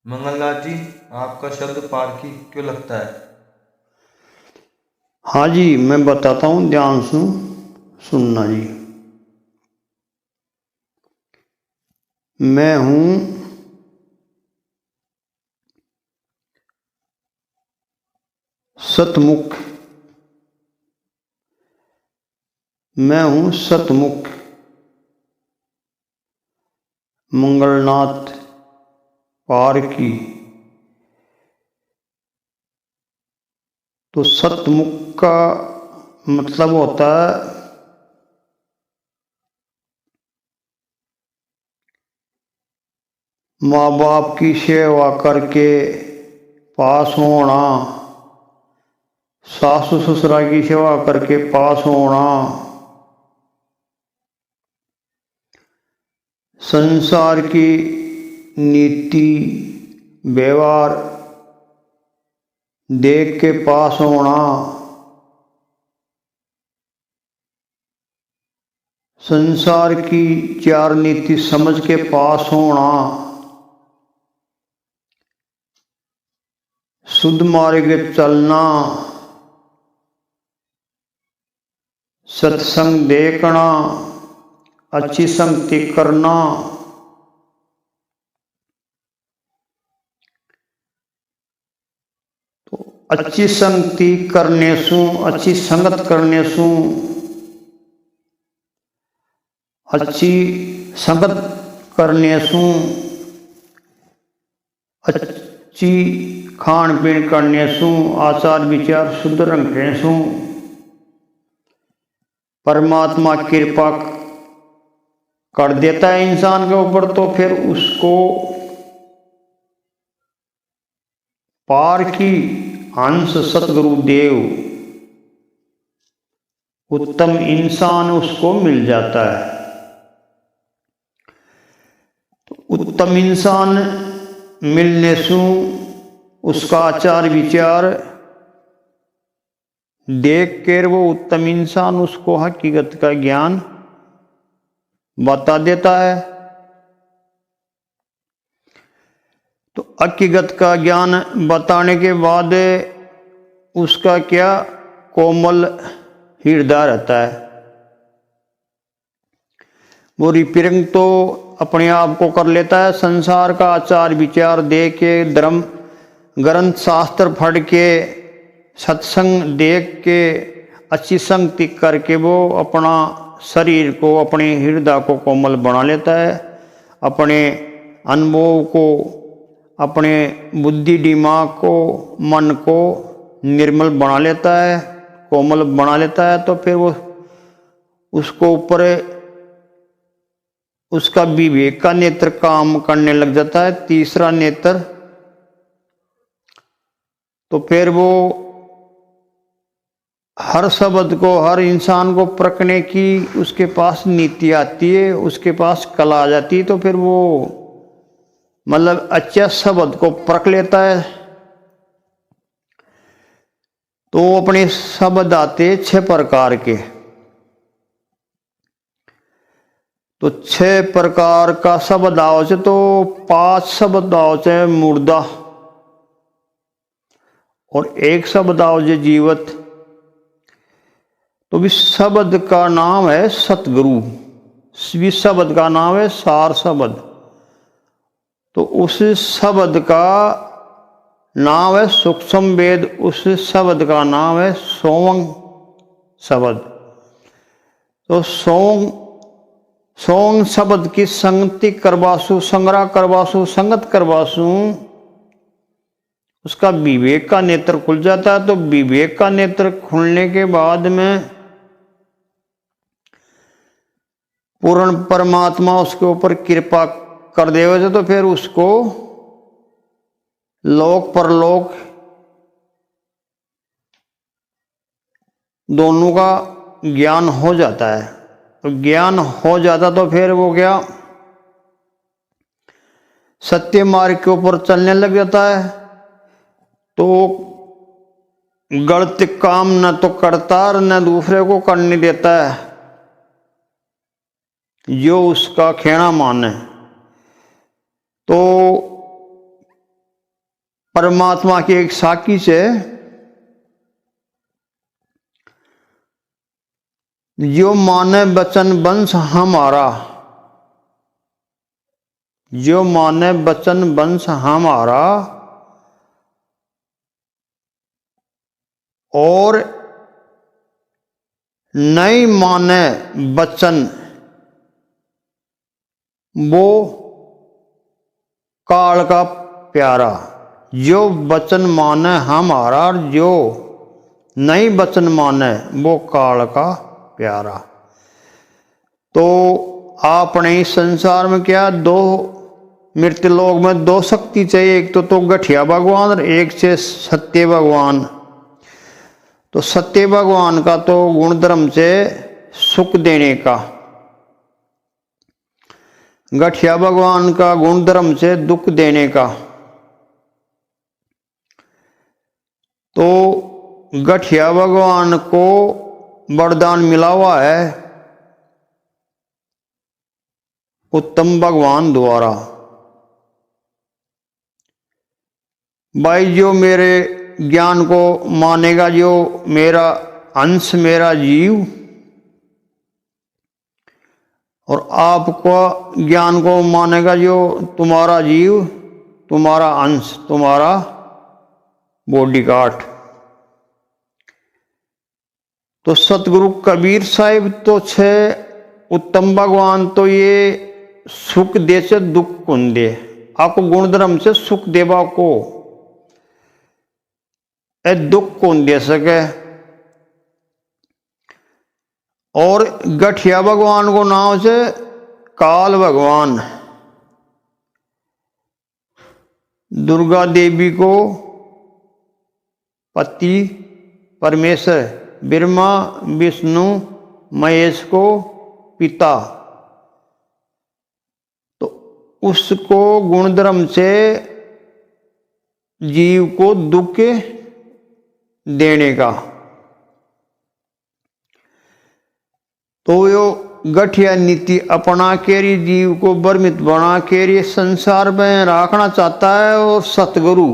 मंगलनाथ जी, आपका शब्द पारखी क्यों लगता है? हाँ जी, मैं बताता हूँ, ध्यान से सुनना जी। मैं हूँ सतमुख। मैं हूँ सतमुख मंगलनाथ पारकी। तो सतमुख का मतलब होता है माँ बाप की सेवा करके पास होना, सासू ससुरा की सेवा करके पास होना, संसार की नीति व्यवहार देख के पास होना, संसार की चार नीति समझ के पास होना, शुद्ध मार्ग चलना, सत्संग देखना, अच्छी संगति करना, तो अच्छी संगति करने सु, अच्छी संगत करने सु, अच्छी संगत करने सु, अच्छी खान पीन करने सु, आचार विचार शुद्ध रखने सु परमात्मा कृपा कर देता है इंसान के ऊपर। तो फिर उसको पार की हंस सतगुरु देव उत्तम इंसान उसको मिल जाता है। तो उत्तम इंसान मिलने से उसका आचार विचार देख कर वो उत्तम इंसान उसको हकीकत का ज्ञान बता देता है। तो हकीकत का ज्ञान बताने के बाद उसका क्या कोमल हृदय रहता है। वो रिपेयरिंग तो अपने आप को कर लेता है, संसार का आचार विचार दे के, धर्म ग्रंथ शास्त्र पढ़ के, सत्संग देख के, अच्छी संगति करके वो अपना शरीर को, अपने हृदय को कोमल बना लेता है। अपने अनुभव को, अपने बुद्धि दिमाग को, मन को निर्मल बना लेता है, कोमल बना लेता है। तो फिर वो उसको ऊपर उसका विवेक का नेत्र काम करने लग जाता है, तीसरा नेत्र। तो फिर वो हर शब्द को, हर इंसान को परखने की उसके पास नीति आती है, उसके पास कला आ जाती है। तो फिर वो मतलब अच्छा शब्द को परख लेता है। तो अपने शब्द आते 6 प्रकार के। तो 6 प्रकार का शब्द आओ से, तो 5 शब्द आओ से मुर्दा और 1 शब्द आओ जे जीवत। तो भी शब्द का नाम है सतगुरु, भी शब्द का नाम है सार शब्द। तो उस शब्द का नाम है सूक्ष्म वेद, उस शब्द का नाम है सोमंग शब्द। तो सोंग शब्द की संगति करवासु, संग्रह करवासु, संगत करवासु, उसका विवेक का नेत्र खुल जाता है। तो विवेक का नेत्र खुलने के बाद में पूर्ण परमात्मा उसके ऊपर कृपा कर देवे, तो फिर उसको लोक परलोक दोनों का ज्ञान हो जाता है। तो ज्ञान हो जाता तो फिर वो क्या सत्य मार्ग के ऊपर चलने लग जाता है। तो गलत काम न तो करता और न दूसरे को करने देता है, जो उसका कहना माने। तो परमात्मा की एक साकी से जो माने वचन वंश हमारा, जो माने वचन वंश हमारा, और नहीं माने वचन वो काल का प्यारा। जो वचन माने हमारा, जो नहीं वचन माने वो काल का प्यारा। तो आपने इस संसार में क्या दो मृत्यु लोक में दो शक्ति चाहिए, एक तो गठिया भगवान और एक से सत्य भगवान। तो सत्य भगवान का तो गुण धर्म से सुख देने का, गठिया भगवान का गुण धर्म से दुख देने का। तो गठिया भगवान को वरदान मिला हुआ है उत्तम भगवान द्वारा। भाई जो मेरे ज्ञान को मानेगा, जो मेरा अंश, मेरा जीव, और आपको ज्ञान को मानेगा जो तुम्हारा जीव, तुम्हारा अंश, तुम्हारा बॉडीगार्ड। तो सतगुरु कबीर साहिब तो छे उत्तम भगवान, तो ये सुख दे से दुख कौन दे, आपको गुण धर्म से सुख देवा को ए दुख कौन दे सके। और गठिया भगवान को नाम से काल भगवान, दुर्गा देवी को पति परमेश्वर, ब्रह्मा विष्णु महेश को पिता। तो उसको गुण धर्म से जीव को दुख देने का। तो यो गठिया नीति अपना के जीव को भ्रमित बना के संसार में रखना चाहता है, और सतगुरु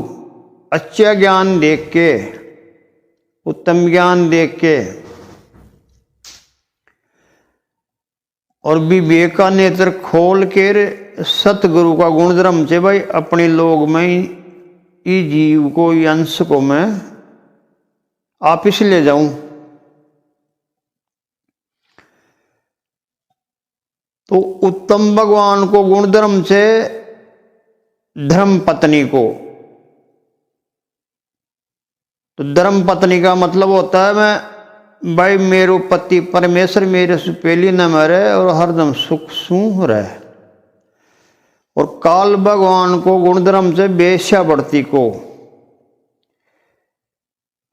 अच्छा ज्ञान देख के, उत्तम ज्ञान देख के और विवेक का नेत्र खोल के सतगुरु का गुण धर्म से भाई अपने लोग में ही जीव को, अंश को मैं वापिस ले जाऊं। तो उत्तम भगवान को गुण धर्म से धर्म पत्नी को, तो धर्म पत्नी का मतलब होता है मैं भाई मेरो पति परमेश्वर मेरे से पहले न मरे और हरदम सुख सू रहे। और काल भगवान को गुण धर्म से वेश्यावर्ती को,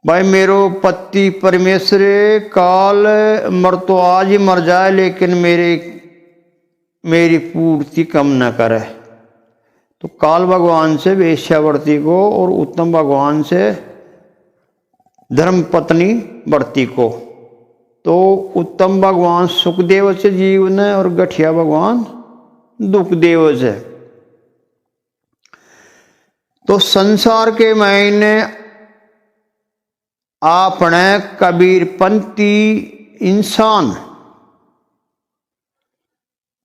भाई मेरो पति परमेश्वर काल मर तो आज ही मर जाए, लेकिन मेरी पूर्ति कम न करे। तो काल भगवान से वेश्यावर्ती को और उत्तम भगवान से धर्म पत्नी वर्ती को। तो उत्तम भगवान सुखदेव से जीवन है और गठिया भगवान दुखदेव से। तो संसार के महीने आपने कबीरपंथी इंसान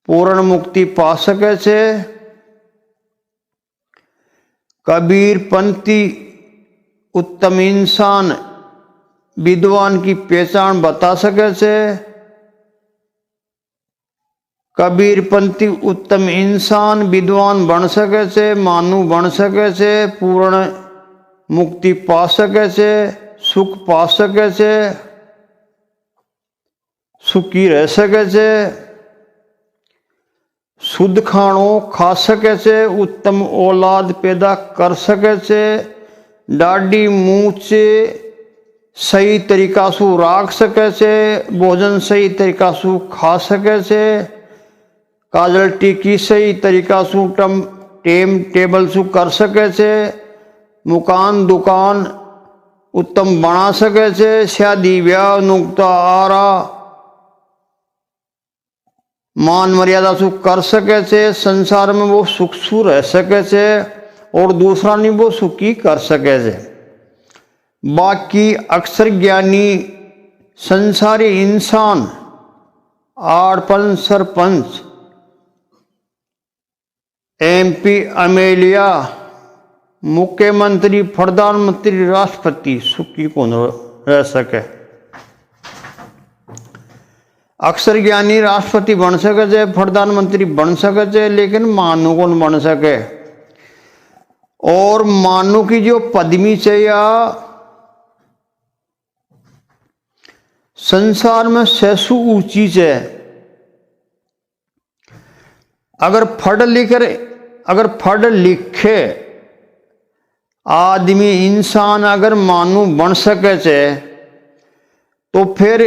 पूर्ण मुक्ति पा सके छे। कबीरपंथी उत्तम इंसान विद्वान की पहचान बता सके छे। कबीरपंथी उत्तम इंसान विद्वान बन सके छे, मानू बन सके छे, पूर्ण मुक्ति पा सके छे, सुख पा सके छे, सुखी रह सके छे, शुद्ध खाणो खा सके छे, उत्तम औलाद पैदा कर सके छे, दाढ़ी मूछ सही तरीका से राख सके छे, भोजन सही तरीका से खा सके छे, काजल टीकी सही तरीका से टेम टेबल से कर सके छे, मकान दुकान उत्तम बना सके छे, शादी ब्याह नुक्ता आरा मान मर्यादा से कर सके छे, संसार में वो सुख सु रह सके छे, और दूसरा नहीं वो सुखी कर सके से। बाकी अक्सर ज्ञानी संसारी इंसान आड़पन सरपंच MP एमएलए मुख्यमंत्री प्रधानमंत्री राष्ट्रपति सुखी कौन रह सके। अक्सर ज्ञानी राष्ट्रपति बन सके प्रधानमंत्री बन सके लेकिन मानव कौन बन सके। और मानव की जो पदवी चाहिए संसार में सबसे ऊंची है। अगर पढ़ लिखे आदमी इंसान अगर मानव बन सके तो फिर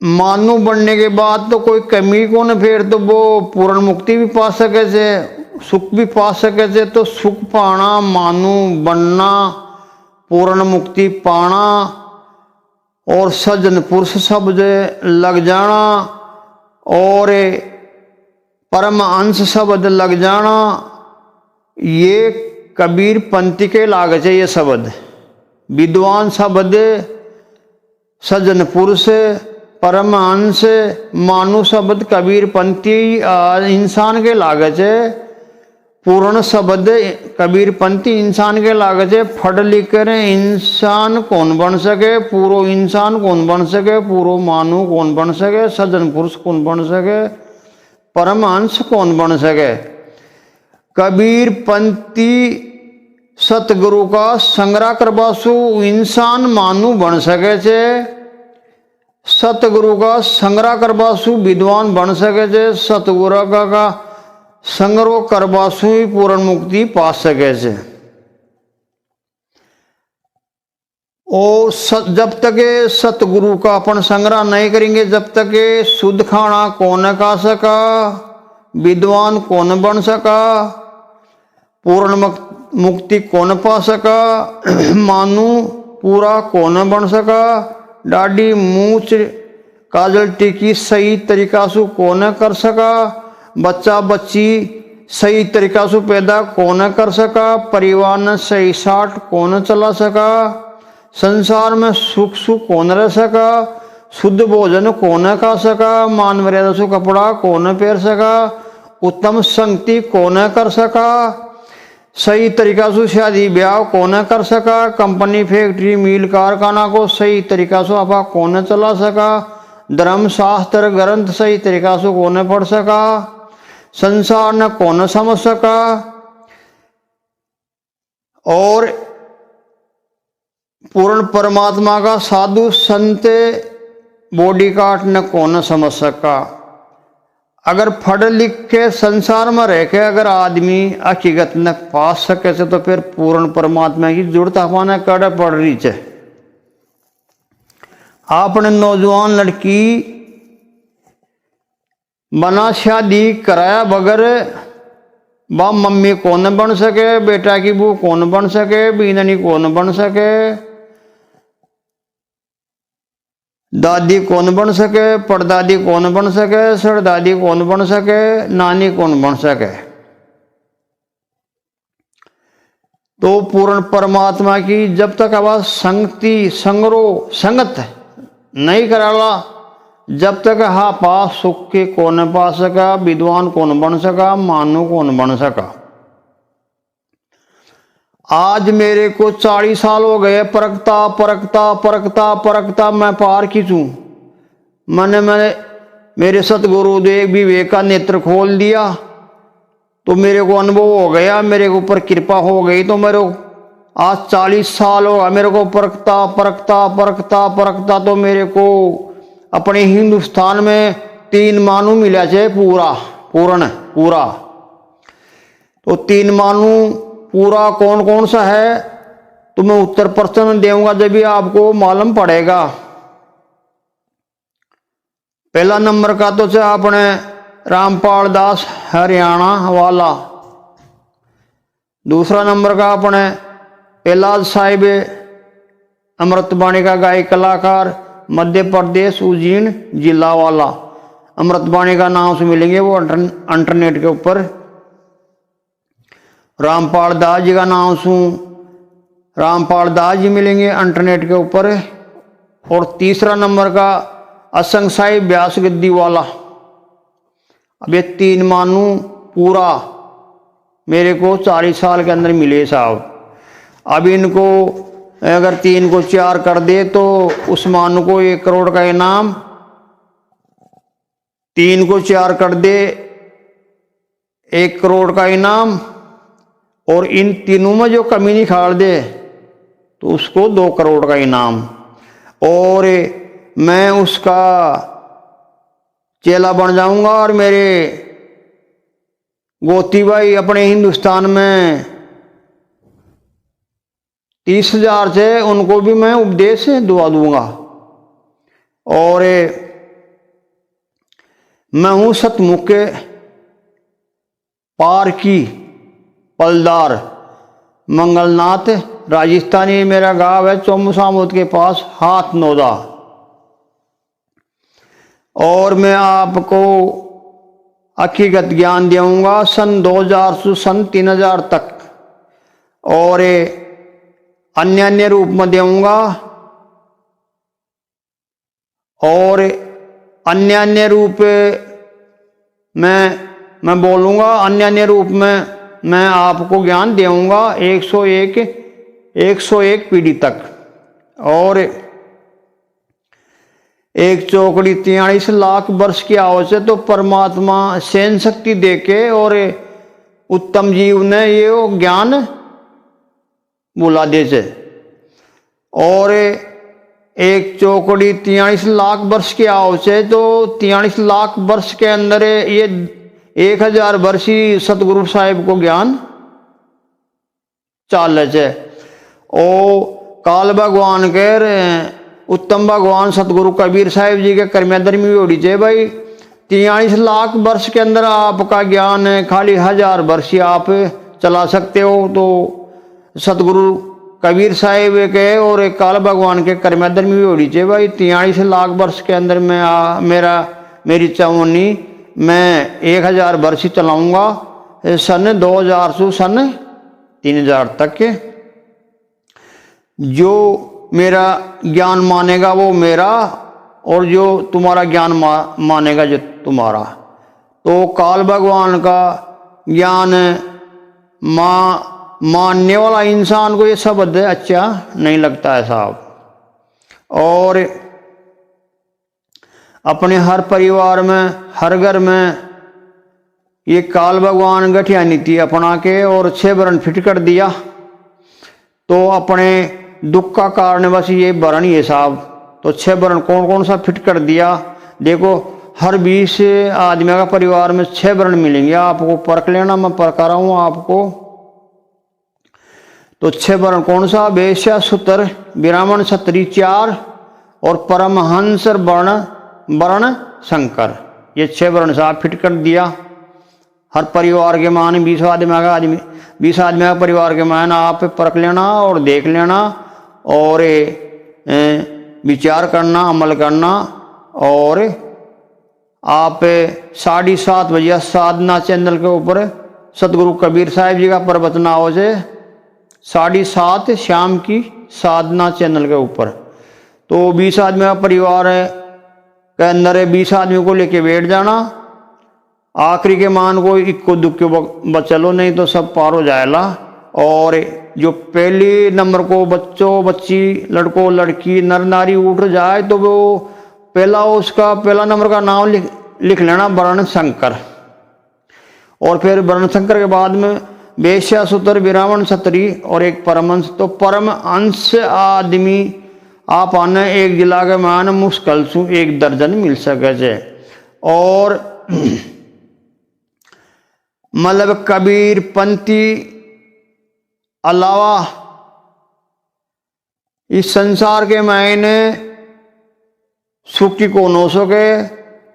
मानव बनने के बाद तो कोई कमी को न, फिर तो वो पूर्ण मुक्ति भी पा सके से सुख भी पा सके से। तो सुख पाना मानव बनना पूर्ण मुक्ति पाना और सज्जन पुरुष शब्द लग जाना और परम अंश शब्द लग जाना, ये कबीर पंथी के लागे से। ये शब्द विद्वान शब्द सज्जन पुरुष परम अंश मानु शब्द कबीर पंथी इंसान के लागे से। पूर्ण शब्द कबीर पंथी इंसान के लागे से। पढ़ लिख कर इंसान कौन बन सके, पूरो इंसान कौन बन सके, पूरो मानु कौन बन सके, सज्जन पुरुष कौन बन सके, परम अंश कौन बन सके। कबीर पंथी सतगुरु का संग्रह करवासु इंसान मानु बन सके छे। सतगुरु का संग्रह करवासु विद्वान बन सके छे। सतगुरु का संग्रह करवासु ही पूर्ण मुक्ति पा सके छे। और जब तक सतगुरु का अपन संग्रह नहीं करेंगे, जब तक शुद्ध खाना कौन खा सका, विद्वान कौन बन सका, पूर्ण मुक्ति कौन पा सका, मानु पूरा कौन बन सका, दाढ़ी मूछ काजल टिकी सही तरीका से कौन कर सका, बच्चा बच्ची सही तरीका से पैदा कौन कर सका, परिवार ने सही साठ कौन चला सका, संसार में सुख सुख कौन रह सका, शुद्ध भोजन कौन खा सका, मान मर्यादा से कपड़ा कौन पहन सका, उत्तम संगति कौन कर सका, सही तरीका से शादी ब्याह कौन कर सका, कंपनी फैक्ट्री मिल कारखाना को सही तरीका से आपा कौन चला सका, धर्म शास्त्र ग्रंथ सही तरीका से कौन पढ़ सका, संसार न कौन समझ सका, और पूर्ण परमात्मा का साधु संत बॉडी कार्ड न कौन समझ सका। अगर पढ़ लिख के संसार में रह के अगर आदमी हकीकत न पा सके से तो फिर पूर्ण परमात्मा की जरूरत अपने कड़े पड़ रही है। आपने नौजवान लड़की बना शादी कराया बगैर बा मम्मी कौन बन सके, बेटा की बू कौन बन सके, बीननी कौन बन सके, दादी कौन बन सके, परदादी कौन बन सके, सरदादी कौन बन सके, नानी कौन बन सके। तो पूर्ण परमात्मा की जब तक आवाज संगति संग्रह संगत नहीं कराला, जब तक हा पा सुख के कौन पा सका, विद्वान कौन बन सका, मानु कौन बन सका। आज मेरे को 40 साल हो गए परखता परखता परखता परखता मैं पार खींचूं। मैंने मेरे सतगुरुदेव विवेक का नेत्र खोल दिया तो मेरे को अनुभव हो गया, मेरे ऊपर कृपा हो गई। तो मेरे को आज 40 साल होगा मेरे को परखता परखता परखता परखता, तो मेरे को अपने हिंदुस्तान में 3 मानु मिला छे पूरा। तो 3 मानु पूरा कौन कौन सा है तो मैं उत्तर प्रश्न दूंगा जब भी आपको मालूम पड़ेगा। पहला नंबर का तो चाहे अपने रामपाल दास हरियाणा वाला, दूसरा नंबर का अपने एलाज साहिब अमृतबाणी का गायक कलाकार मध्य प्रदेश उज्जैन जिला वाला, अमृतबाणी का नाम से मिलेंगे वो इंटरनेट के ऊपर। रामपाल दास जी का नाम सू, रामपाल दास जी मिलेंगे इंटरनेट के ऊपर। और तीसरा नंबर का असंग साहिब व्यास गद्दी वाला। अब ये 3 मानू पूरा मेरे को 40 साल के अंदर मिले साहब। अब इनको अगर 3 को 4 कर दे तो उस मानू को 1 करोड़ का इनाम, 3 को 4 कर दे 1 करोड़ का इनाम, और इन तीनों में जो कमी निकाल दे तो उसको 2 करोड़ का इनाम। और मैं उसका चेला बन जाऊंगा। और मेरे गोती भाई अपने हिंदुस्तान में 30,000 से उनको भी मैं उपदेश दुआ दूंगा। और मैं हूं सतमुख के पार की पलदार मंगलनाथ राजस्थानी। मेरा गांव है चौमुसामोद के पास हाथ नोदा। और मैं आपको हकीकत ज्ञान दूंगा सन 2000 से सन 3000 तक। और अन्य अन्य रूप में दूंगा। और अन्य अन्य रूप में मैं बोलूँगा, अन्य अन्य रूप में मैं आपको ज्ञान दूंगा 101 पीढ़ी तक। और एक चौकड़ी 43 लाख वर्ष की आवाज है तो परमात्मा सहन शक्ति देके और उत्तम जीव ने ये ज्ञान बुला दे से। और एक चौकड़ी 43 लाख वर्ष की आवाज है तो 43 लाख वर्ष के अंदर ये 1000 वर्षी सतगुरु साहिब को ज्ञान चाल है। ओ काल भगवान के उत्तम भगवान सतगुरु कबीर साहिब जी के कर्मदर्मी होड़ी चे भाई। 43 लाख वर्ष के अंदर आपका ज्ञान है, खाली 1000 वर्ष आप चला सकते हो। तो सतगुरु कबीर साहिब के और काल भगवान के कर्मदर्मी होड़ी चे भाई। 43 लाख वर्ष के अंदर मेरी चौनी मैं 1000 वर्ष चलाऊंगा सन 2000 से सन 3000 तक के। जो मेरा ज्ञान मानेगा वो मेरा, और जो तुम्हारा ज्ञान मानेगा जो तुम्हारा। तो काल भगवान का ज्ञान मानने वाला इंसान को ये शब्द अच्छा नहीं लगता है साहब। और अपने हर परिवार में हर घर में ये काल भगवान गठिया नीति अपना के और 6 वर्ण फिट कर दिया। तो अपने दुख का कारण बस ये वर्ण ये साहब। तो 6 वर्ण कौन कौन सा फिट कर दिया देखो। हर 20 आदमी का परिवार में 6 वर्ण मिलेंगे आपको, परख लेना, मैं परखा रहा हूँ आपको। तो 6 वर्ण कौन सा? वैश्य शूद्र ब्राह्मण क्षत्रिय 4 और परमहंस वर्ण शंकर। ये 6 वर्ण साहब फिट कर दिया। हर परिवार के मान 20 आदमी का परिवार के मान आप परख लेना और देख लेना और विचार करना, अमल करना। और आप 7:30 बजे साधना चैनल के ऊपर सतगुरु कबीर साहिब जी का प्रवचन आओ से 7:30 शाम की साधना चैनल के ऊपर। तो 20 आदमी का परिवार के अंदर 20 आदमी को लेके बैठ जाना। आखिरी के मान को इक्को दुक्को बचलो, नहीं तो सब पार हो जाएगा। और जो पहली नंबर को बच्चों बच्ची लड़कों लड़की नर नारी उठ जाए तो वो उसका पहला नंबर का नाम लिख लेना वर्ण शंकर। और फिर वर्ण शंकर के बाद में वैश्य शूद्र ब्राह्मण क्षत्रिय और एक परमहंस। तो परमहंस आदमी आप आने एक जिला के मान मुश्किल से 1 दर्जन मिल सके। और मतलब कबीर पंथी अलावा इस संसार के मायने सुखी को हो सके।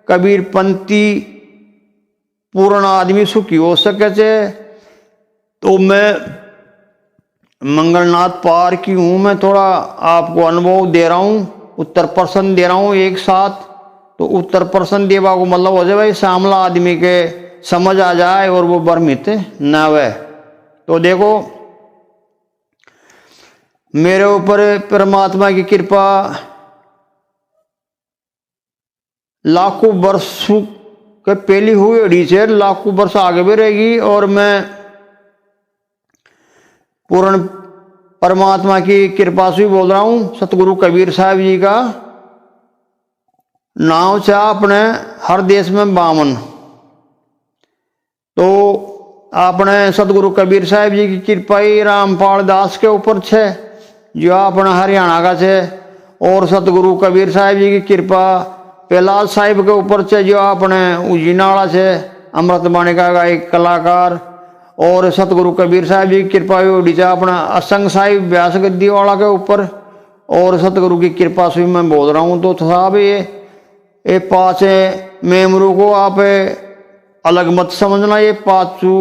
कबीर पंथी पूर्ण आदमी सुखी हो सके। तो मैं मंगलनाथ पार की हूँ, मैं थोड़ा आपको अनुभव दे रहा हूँ, उत्तर प्रश्न दे रहा हूँ एक साथ। तो उत्तर प्रश्न देवा को मतलब हो जाए भाई सामला आदमी के समझ आ जाए और वो भ्रमित न हुए। तो देखो मेरे ऊपर परमात्मा की कृपा लाखों वर्षों के पहली हुई अड़ी से लाखों वर्ष आगे भी रहेगी। और मैं पूर्ण परमात्मा की कृपा से बोल रहा हूँ। सतगुरु कबीर साहब जी का नाम से अपने हर देश में बामन। तो अपने सतगुरु कबीर साहब जी की कृपा ही रामपाल दास के ऊपर छे जो अपना हरियाणा का छे। और सतगुरु कबीर साहब जी की कृपा प्रहलाद साहिब के ऊपर छे जो अपने उजीनाड़ा छे अमृतबाणी का एक कलाकार। और सतगुरु कबीर साहब जी की कृपा उड़ीसा अपना असंग साहिब व्यास गद्दी वाला के ऊपर। और सतगुरु की कृपा से मैं बोल रहा हूँ। तो साहब ये पांच मेंबरों को आप अलग मत समझना। ये पांचों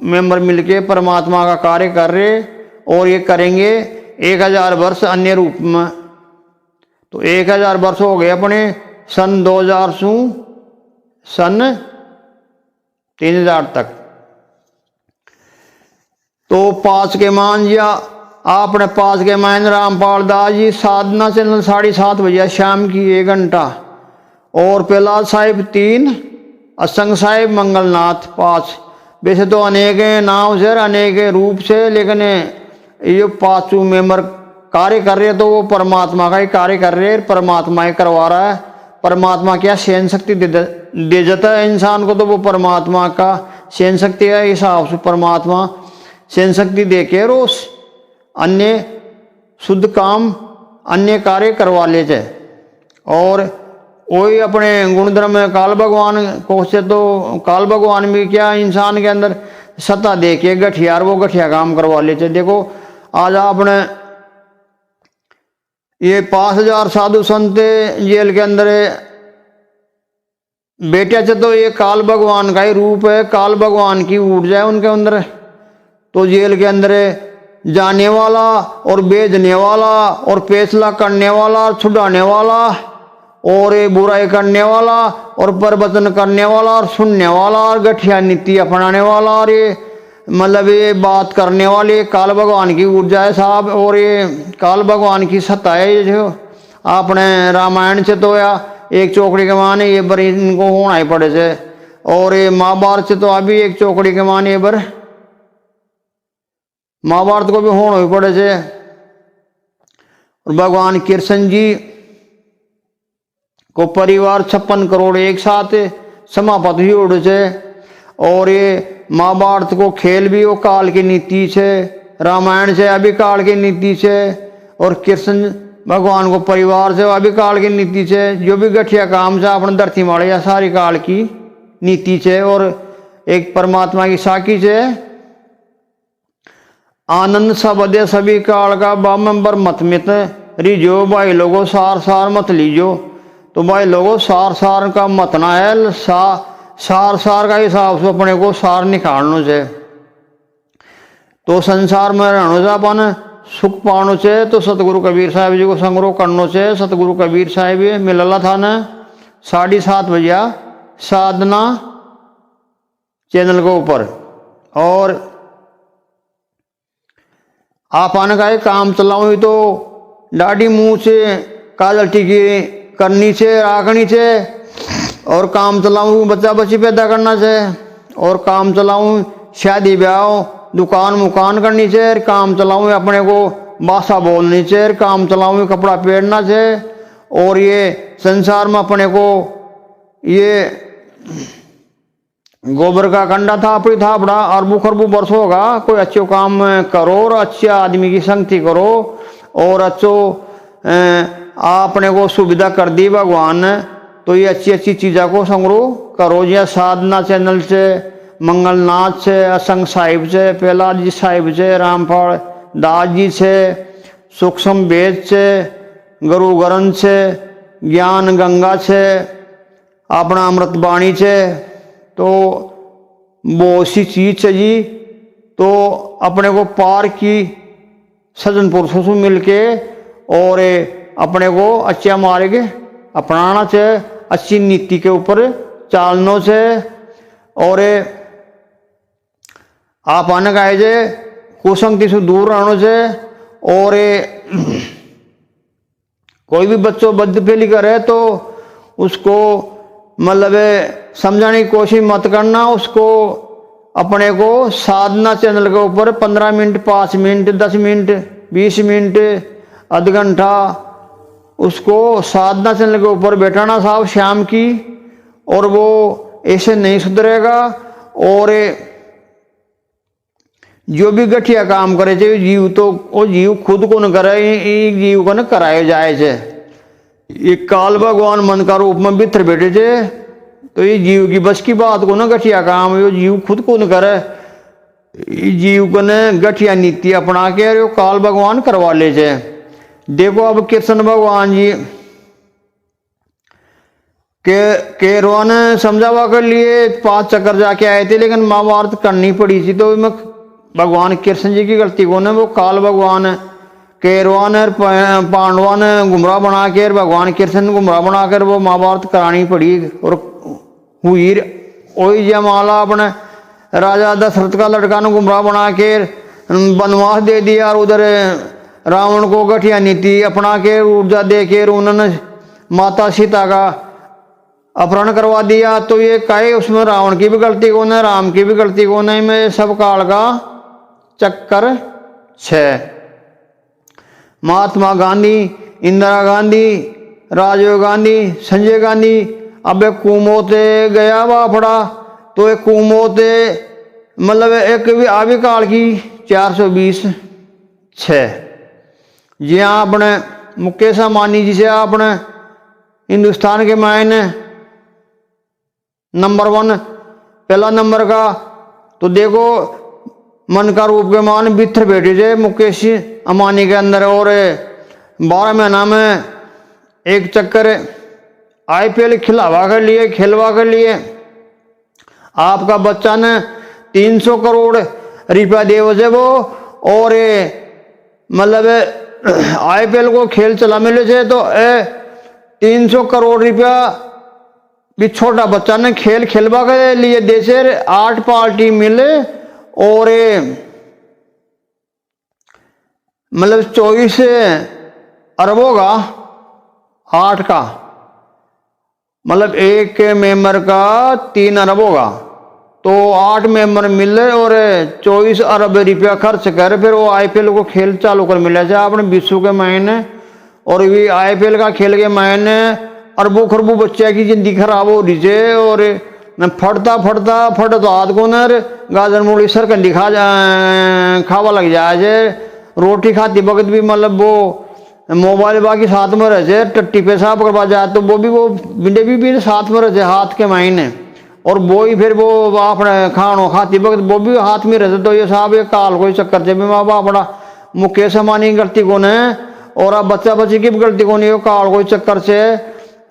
मेंबर मिलके परमात्मा का कार्य कर रहे और ये करेंगे 1000 वर्ष अन्य रूप में। तो 1000 वर्ष हो गए अपने सन 2000 से सन 3000 तक। तो पांच के मान या आपने पांच के मान रामपाल दास जी साधना चैनल 7:30 बजे शाम की 1 घंटा। और प्रहलाद साहिब 3, असंग साहिब मंगलनाथ 5। वैसे तो अनेक नाम से अनेक रूप से लेकिन ये पांचों मेंबर कार्य कर रहे तो वो परमात्मा का ही कार्य कर रहे हैं। परमात्मा ही करवा रहा है। परमात्मा क्या सहन शक्ति दे देता है इंसान को तो वो परमात्मा का सहन शक्ति है। हिसाब से परमात्मा सहन शक्ति दे के रोज अन्य शुद्ध काम अन्य कार्य करवा लेते। और वही अपने गुणधर्म काल भगवान को से तो काल भगवान भी क्या इंसान के अंदर सत्ता दे के गठियार वो गठिया काम करवा लेते। देखो आज आपने ये 5000 साधु संत जेल के अंदर बेटे से तो ये काल भगवान का ही रूप है। काल भगवान की ऊर्जा है उनके अंदर। तो जेल के अंदर जाने वाला और बेचने वाला और फैसला करने वाला और छुड़ाने वाला और ये बुराई करने वाला और प्रवचन करने वाला और सुनने वाला और गठिया नीति अपनाने वाला और ये मतलब ये बात करने वाले काल भगवान की ऊर्जा है साहब। और ये काल भगवान की सत्ता है जो आपने रामायण से तो या एक चौकड़ी के माने ये बर इनको होना ही पड़े से। और ये महाभारत से तो अभी एक चौकड़ी के माने ये बर महाभारत को भी होना ही पड़े से। और भगवान कृष्ण जी को परिवार 56 करोड़ एक साथ समापत ही उड़ से। और ये महाभारत को खेल भी वो काल की नीति से। रामायण से अभी काल की नीति से। और कृष्ण भगवान को परिवार से अभी काल की नीति से। जो भी गठिया काम से अपने धरती मारे या सारी काल की नीति से। और एक परमात्मा की साखी से आनंद सबदे सभी काल का बामंबर मत मित रिजो भाई लोगों सार सार मत लीजो। तो भाई लोगों सार सार का मतना है सार सार का हिसाब से अपने को सार निकालने से। तो संसार में रहने से अपन सुख पाने से तो सतगुरु कबीर साहब जी को संग्रह करने से। सतगुरु कबीर साहब मिलला था न 7:30 बजे साधना चैनल के ऊपर। और आप आने का काम चलाऊँ तो दाढ़ी मुंह से काजल टीकी करनी से राखनी से। और काम चलाऊँ बच्चा बच्ची पैदा करना से। और काम चलाऊँ शादी ब्याह दुकान मुकान करनी से। काम चलाऊँ अपने को भाषा बोलनी से। काम चलाऊँ कपड़ा पहनना से। और ये संसार में अपने को ये गोबर का कंडा था अपनी था बड़ा अरबू खरबू वर्ष होगा। कोई अच्छे काम करो और अच्छे आदमी की संगति करो। और अच्छो आपने को सुविधा कर दी भगवान ने तो ये अच्छी अच्छी चीज़ों को संग्रह करो। या साधना चैनल से मंगलनाथ से असंग साहिब से प्रहलाद जी साहिब से रामपाल दास जी से सूक्ष्म वेद से गुरु ग्रंथ से ज्ञान गंगा से अपना अमृतबाणी से। तो बहुत सी चीज चाहिए। तो अपने को पार की सज्जन पुरुषों से मिलके और अपने को अच्छा मार्ग अपनाना से अच्छी नीति के ऊपर चालने से। और आप आने का जे कुसंगति से दूर रहने से। और कोई भी बच्चों बदफेली करे तो उसको मतलब समझाने की कोशिश मत करना। उसको अपने को साधना चैनल के ऊपर 15 मिनट, 5 मिनट, 10 मिनट, 20 मिनट, आधा घंटा उसको साधना चैनल के ऊपर बैठाना साहब शाम की। और वो ऐसे नहीं सुधरेगा। और जो भी गठिया काम करे थे जीव, तो वो जीव खुद को न करे, एक जीव को न कराए जाए छे। ये काल भगवान मन का रूप में भीतर बैठे थे, तो ये जीव की बस की बात को न गठिया काम यो जीव खुद को न करे। जीव को न गठिया नीति अपना के यो काल भगवान करवा ले छे। देखो अब कृष्ण भगवान जी के रोन समझावा के लिए 5 चक्कर जाके आए थे, लेकिन महाभारत करनी पड़ी थी। तो मैं भगवान कृष्ण जी की गलती को न वो काल भगवान केरवान और पांडवा ने गुमराह बना के भगवान कृष्ण गुमराह बनाकर वो महाभारत करानी पड़ी। और हुई वही जयमाला अपने राजा दशरथ का लड़का ने गुमराह बना के वनवास दे दिया। और उधर रावण को गठिया नीति अपना के ऊर्जा दे के उन्होंने माता सीता का अपहरण करवा दिया। तो ये कहे उसमें रावण की भी गलती को न, राम की भी गलती को नहीं, में सब काल का चक्कर छे। महात्मा गांधी, इंदिरा गांधी, राजीव गांधी, संजय गांधी, अब कुमोते गया बाफड़ा। तो एक कुमोते मतलब एक भी आवी काल की 420 6। जी हाँ, अपने मुकेश अंबानी जी से अपने हिंदुस्तान के मायने नंबर 1 पहला नंबर का। तो देखो मन का रूप के मान भीतर बैठे थे मुकेश अंबानी के अंदर। और 12 महीना में एक चक्कर IPL खिलावा के लिए, खेलवा के लिए आपका बच्चा ने 300 करोड़ रुपया दे वजह वो। और मतलब IPL को खेल चला मिले थे, तो 300 करोड़ रुपया भी छोटा बच्चा ने खेल खेलवा के लिए दे से 8 पार्टी मिले। और मतलब 24 अरब होगा 8 का, मतलब एक मेंबर का 3 अरब होगा। तो 8 मेंबर मिले और 24 अरब रुपया खर्च कर फिर वो IPL को खेल चालू कर मिला जाए अपने विश्व के मायने। और भी IPL का खेल के मायने अरबों खरबों बच्चे की जिंदगी खराब हो रही है। और फट तो हाथ को नर गाजर मूली सरकंडी खावा लग जाए। रोटी खाती वक्त भी मतलब वो मोबाइल बाकी साथ में रहे, टट्टी पेशाब करवा जाए तो वो बिंडे भी साथ में रहे हाथ के मायने। और वो ही फिर वो अपने खानो खाती वक्त वो भी हाथ में रहते। तो ये साहब ये काल कोई चक्कर से माँ बाप बड़ा मुकेश अंबानी की गलती कौन है, और अब बच्चा बच्ची की भी गलती कौन है, काल कोई चक्कर से।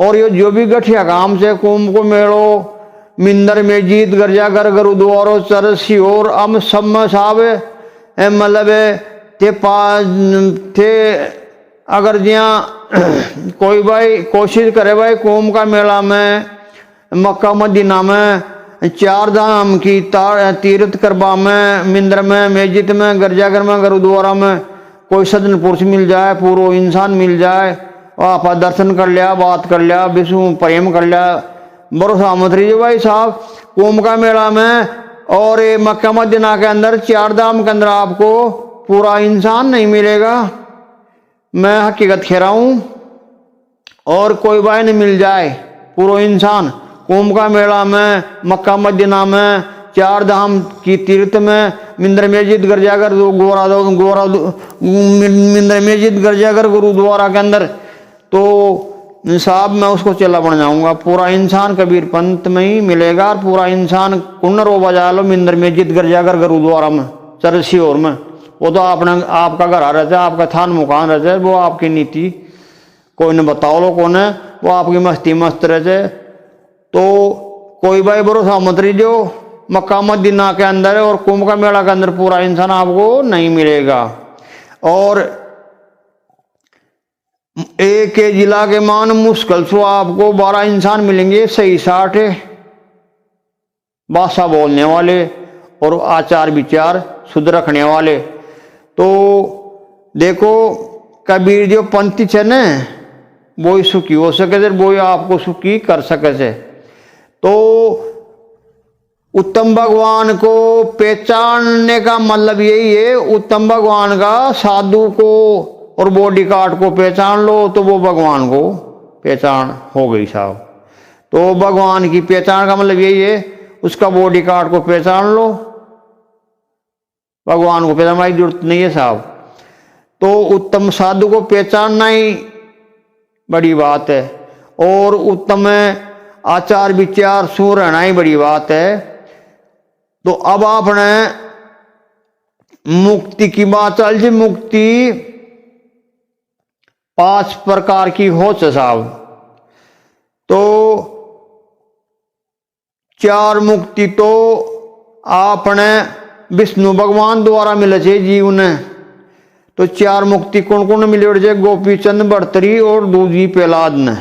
और ये जो भी गठिया काम से कुंभ को मेड़ो मिंदर में जीत गिरजाघर गुरुद्वारो चर सियोर अम सब में साहब मतलब थे अगर जिया कोई भाई कोशिश करे भाई कुंभ का मेला में मक्का मदीना में 4 धाम की तीर्थ करवा में मिंदर में मस्जिद में गिरजाघर में गुरुद्वारा में कोई सज्जन पुरुष मिल जाए, पूरा इंसान मिल जाए, आप दर्शन कर लिया, बात कर लिया, विष्णु प्रेम कर लिया, भरोसा मत रहिए भाई साहब कुंभ का मेला में और मक्का मदीना के अंदर 4 धाम के अंदर आपको पूरा इंसान नहीं मिलेगा। मैं हकीकत कह रहा हूं। और कोई भाई नहीं मिल जाए पूरा इंसान कुंभ का मेला में मक्का मदीना में 4 धाम की तीर्थ में मिंदर मस्जिद गिरजाघर गोरा मिंदर मस्जिद गिरजाघर गुरुद्वारा के अंदर। तो साहब मैं उसको चेला बन जाऊंगा। पूरा इंसान कबीर पंथ में ही मिलेगा और पूरा इंसान कुन्नर रो बजा लो मिंदर मस्जिद गिरजाघर गुरुद्वारा में चरसियोर में। वो तो आपका घर आ रहता है, आपका थान मुकान रहता है, वो आपकी नीति कोई ने बताओ लो कौन है, वो आपकी मस्ती मस्त रहते। तो कोई भाई भरोसा मत रहिए मक्का मदीना के अंदर और कुंभ का मेला के अंदर पूरा इंसान आपको नहीं मिलेगा। और एक जिला के मान मुश्किल से आपको 12 इंसान मिलेंगे सही 60 भाषा बोलने वाले और आचार विचार शुद्ध रखने वाले। तो देखो कबीर जो पंथी छे ने वो ही सुखी हो सके, वो ही आपको सुखी कर सके से। तो उत्तम भगवान को पहचानने का मतलब यही है, उत्तम भगवान का साधु को और बॉडी गार्ड को पहचान लो तो वो भगवान को पहचान हो गई साहब। तो भगवान की पहचान का मतलब यही है, उसका बॉडी गार्ड को पहचान लो, भगवान को पहचानने की जरूरत नहीं है साहब। तो उत्तम साधु को पहचानना ही बड़ी बात है, और उत्तम आचार विचार सु रहना ही बड़ी बात है। तो अब आपने मुक्ति की बात चल जी, मुक्ति 5 प्रकार की हो साहब। तो 4 मुक्ति तो आपने विष्णु भगवान द्वारा मिले छे जीव ने। तो 4 मुक्ति कौन कौन मिले छे? गोपीचंद भर्तरी और दूजी प्रहलाद ने।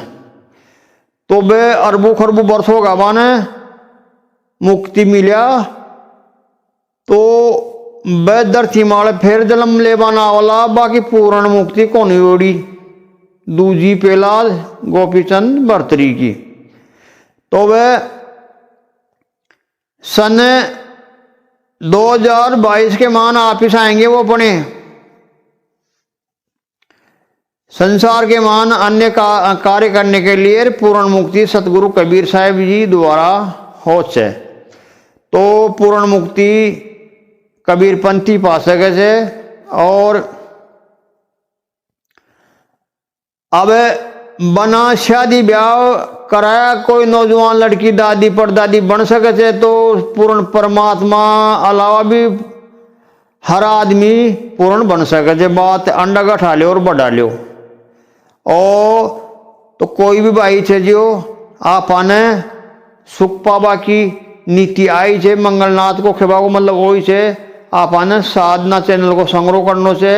तो वे अरबों खरबों वर्षों का बाने मुक्ति मिला। तो वे धरती माले फिर जन्म ले बना वाला, बाकी पूर्ण मुक्ति कौन होड़ी? दूजी प्रहलाद गोपीचंद भर्तरी की। तो वे सन 2022 के मान वापिस आएंगे, वो अपने संसार के मान अन्य कार्य करने के लिए पूर्ण मुक्ति सतगुरु कबीर साहब जी द्वारा हो छे। तो पूर्ण मुक्ति कबीर पंथी पा सके छे। और अब बना शादी ब्याह कराया कोई नौजवान लड़की दादी परदादी बन सके छे, तो पूर्ण परमात्मा अलावा भी हर आदमी पूर्ण बन सके छे। बात अंडा गठा लो और बढ़ा लो। और तो कोई भी भाई छे जो आपने सुख पावा की नीति आई छे, मंगलनाथ को खेबा को मतलब वही छे, आपने साधना चैनल को संग्रह करनो छे।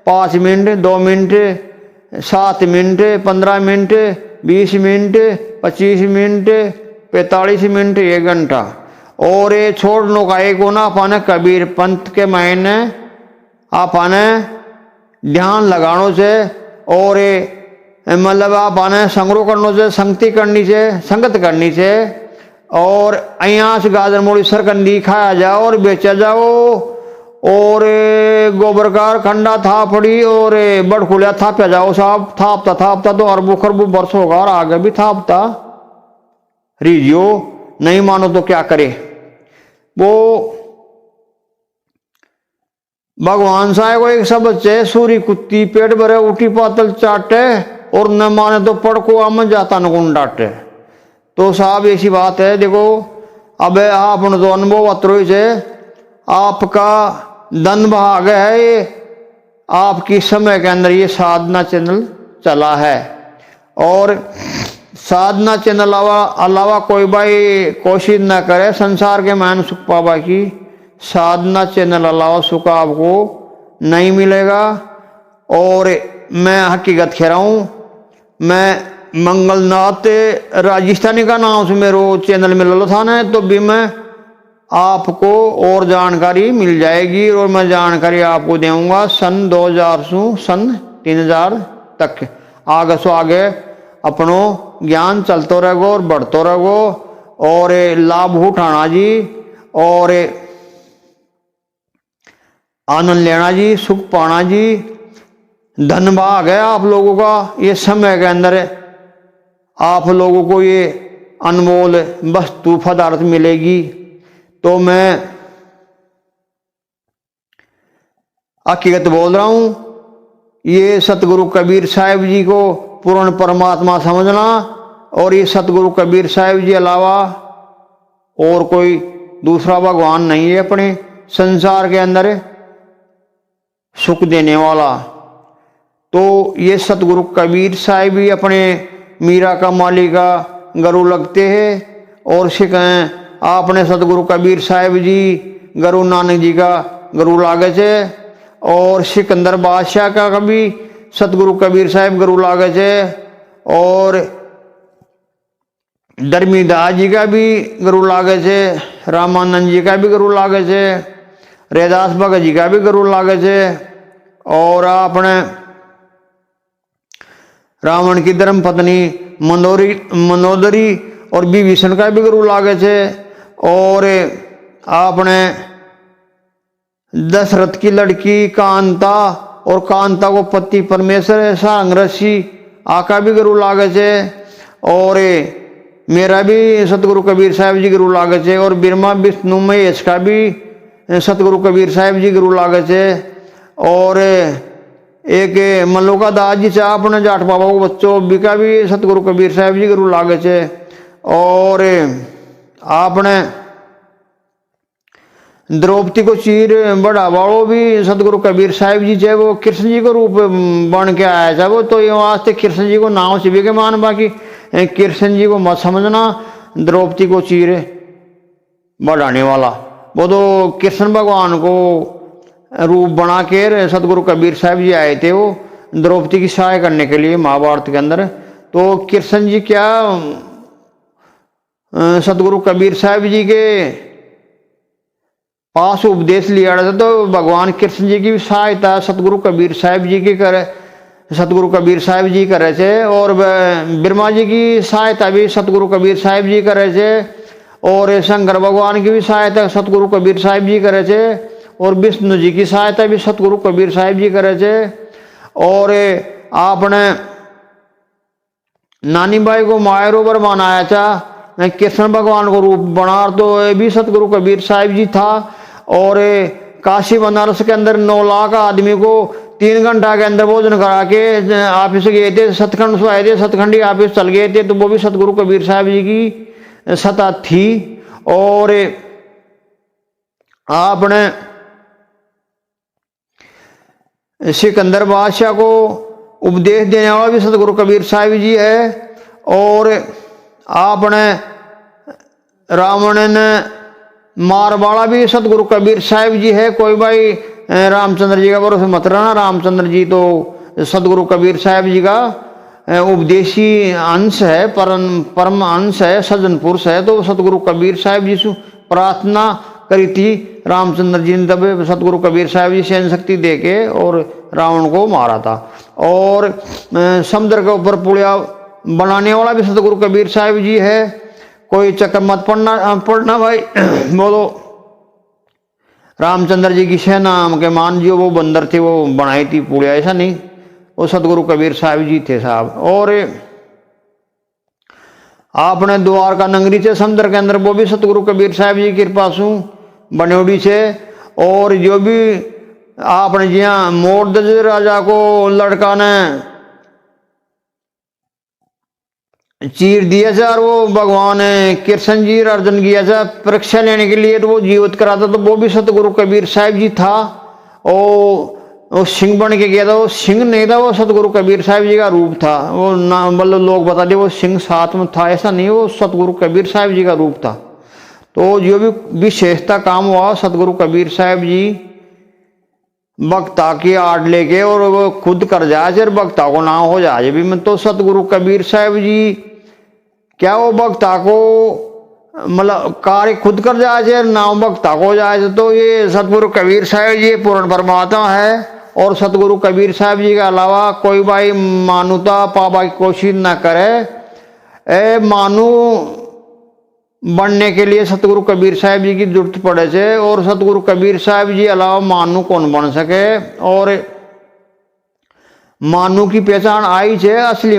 5 minute, 2 minute, 7 minute, 15 minute, 20 minute, 25 minute, 45 minute, 1 घंटा। और ये छोड़ने का एक होना आपने कबीर पंथ के मायने आपने ध्यान लगानो से। और ये मतलब आपने संग्रह करनो से, संगति करनी से, संगत करनी से। और यहाँ से गाजर मोड़ी सरकंदी खाया जाओ और बेचा जाओ। और गोबर का खंडा था पड़ी और बड़खुलिया थापया जाओ साहब। थापता थापता तो अरबों खरबों वर्ष होगा और आगे भी थापता रीजियो। नहीं मानो तो क्या करे? वो भगवान साहब को एक शब्द से, सूरी कुत्ती पेट भरे उठी पातल चाटे, और न माने तो पड़को आम जाता न डांटे। तो साहब ऐसी बात है। देखो अब आपने तो अनुभव अतरो से, आपका धन भाग है ये, आपकी समय के अंदर ये साधना चैनल चला है। और साधना चैनल अलावा कोई भाई कोशिश ना करे संसार के मान सुख पावा की। साधना चैनल अलावा सुख आपको नहीं मिलेगा। और मैं हकीकत कह रहा हूँ, मैं मंगलनाथ राजस्थानी का नाम से मेरे चैनल में ललो था ना, तो भी मैं आपको और जानकारी मिल जाएगी। और मैं जानकारी आपको दूंगा सन 2000 से सन 3000 तक। आगे सो आगे अपनो ज्ञान चलते रहेगो और बढ़ते रहेगो। और लाभ उठाना जी, और आनंद लेना जी, सुख पाना जी। धन भाग है आप लोगों का। ये समय के अंदर आप लोगों को ये अनमोल वस्तु पदार्थ मिलेगी। तो मैं हकीकत बोल रहा हूं, ये सतगुरु कबीर साहब जी को पूर्ण परमात्मा समझना। और ये सतगुरु कबीर साहब जी अलावा और कोई दूसरा भगवान नहीं है अपने संसार के अंदर सुख देने वाला। तो ये सतगुरु कबीर साहब भी अपने मीरा का माली का गुरु लगते हैं। और सिखाएं आपने सतगुरु कबीर साहब जी गुरु नानक जी का गुरु लागे छे। और सिकंदर बादशाह का कभी सतगुरु कबीर साहब गुरु लागे छे। और धर्मीदास जी का भी गुरु लागे छे। रामानंद जी का भी गुरु लागे छे। रैदास भगत जी का भी गुरु लागे छे। और आपने रावण की धर्म पत्नी मनोदरी और विभीषण का भी गुरु लागे थे। और आपने दशरथ की लड़की कांता और कांता को पति परमेश्वर सांग ऋषि आका भी गुरु लागे थे। और मेरा भी सतगुरु कबीर साहब जी गुरु लागे थे। और ब्रह्मा विष्णु महेश का भी सतगुरु कबीर साहब जी गुरु लागे थे। और एक मल्लोका दास जी चाह अपने जाट बाबा को बच्चों बिका भी सतगुरु कबीर साहब जी गुरु लागे थे। और आपने द्रौपदी को चीर बढ़ावाओ भी सतगुरु कबीर साहब जी थे। वो कृष्ण जी को रूप बन के आया था। वो तो ये वास्ते कृष्ण जी को नाम से भी के मान, बाकी कृष्ण जी को मत समझना द्रौपदी को चीर बढ़ाने वाला। वो तो कृष्ण भगवान को रूप बना के सतगुरु कबीर साहब जी आए थे वो द्रौपदी की सहाय करने के लिए महाभारत के अंदर। तो कृष्ण जी क्या सतगुरु कबीर साहब जी के पास उपदेश लिया था। तो भगवान कृष्ण जी की भी सहायता सतगुरु कबीर साहब जी की करे, सतगुरु कबीर साहब जी करे थे। और ब्रह्मा जी की सहायता भी सतगुरु कबीर साहब जी करे थे। और शंकर भगवान की भी सहायता सतगुरु कबीर साहब जी करे थे। और विष्णु जी की सहायता भी सतगुरु कबीर साहब जी करे थे। और आपने नानी बाई को मायरोबर बनाया था, कृष्ण भगवान को रूप बना, तो ये भी सतगुरु कबीर साहब जी था। और काशी बनारस के अंदर 9 लाख आदमी को 3 घंटा के अंदर भोजन करा के ऑफिस गए थे, सतखंड से आए थे, सतखंडी ऑफिस चल गए थे। तो वो भी सतगुरु कबीर साहब जी की सत्ता थी। और आपने सिकंदर बादशाह को उपदेश देने वाला भी सतगुरु कबीर साहब जी है। और आपने रावण ने मार वाला भी सतगुरु कबीर साहब जी है। कोई भाई रामचंद्र जी का भरोसा मत रहना, रामचंद्र जी तो सतगुरु कबीर साहब जी का उपदेशी अंश है, परम अंश है, सज्जन पुरुष है। तो सतगुरु कबीर साहब जी से प्रार्थना करी थी रामचंद्र जी ने, तब सतगुरु कबीर साहब जी सहन शक्ति दे के और रावण को मारा था। और समुद्र के ऊपर पुलिया बनाने वाला भी सतगुरु कबीर साहब जी है। कोई चक्कर मत पड़ना भाई। बोलो रामचंद्र जी की सेना के मान जो वो बंदर थे वो बनाई थी पुलिया, ऐसा नहीं, वो सतगुरु कबीर साहब जी थे साहब। और आपने द्वारका नगरी से समुद्र के अंदर वो भी सतगुरु कबीर साहब जी की कृपा से बनोड़ी से। और जो भी आपने जी हाँ मोरदज राजा को लड़का ने चीर दिया था, और वो भगवान कृष्ण जी अर्जुन किया था परीक्षा लेने के लिए, तो वो जीवित करा था। तो वो भी सतगुरु कबीर साहब जी था। वो सिंह बन के गया था, वो सिंह नहीं था, वो सतगुरु कबीर साहब जी का रूप था। वो ना मतलब लोग बता दिए वो सिंह साथ में था, ऐसा नहीं, वो सतगुरु कबीर साहब जी का रूप था। तो जो भी विशेषता काम हुआ सतगुरु कबीर साहब जी भक्ता की आड़ लेके और वो खुद कर जाए और भक्ता को ना हो जाए भी। मैं तो सतगुरु कबीर साहब जी क्या वो भक्ता को मतलब कार्य खुद कर जाए ना भक्ता को हो जाए। तो ये सतगुरु कबीर साहब जी पूर्ण परमात्मा है। और सतगुरु कबीर साहब जी के अलावा कोई भाई मानुता पापा की कोशिश ना करे। मानू बनने के लिए सतगुरु कबीर साहब जी की जरूरत पड़े से। और सतगुरु कबीर साहब जी अलावा मानू कौन बन सके। और मानू की पहचान आई है, असली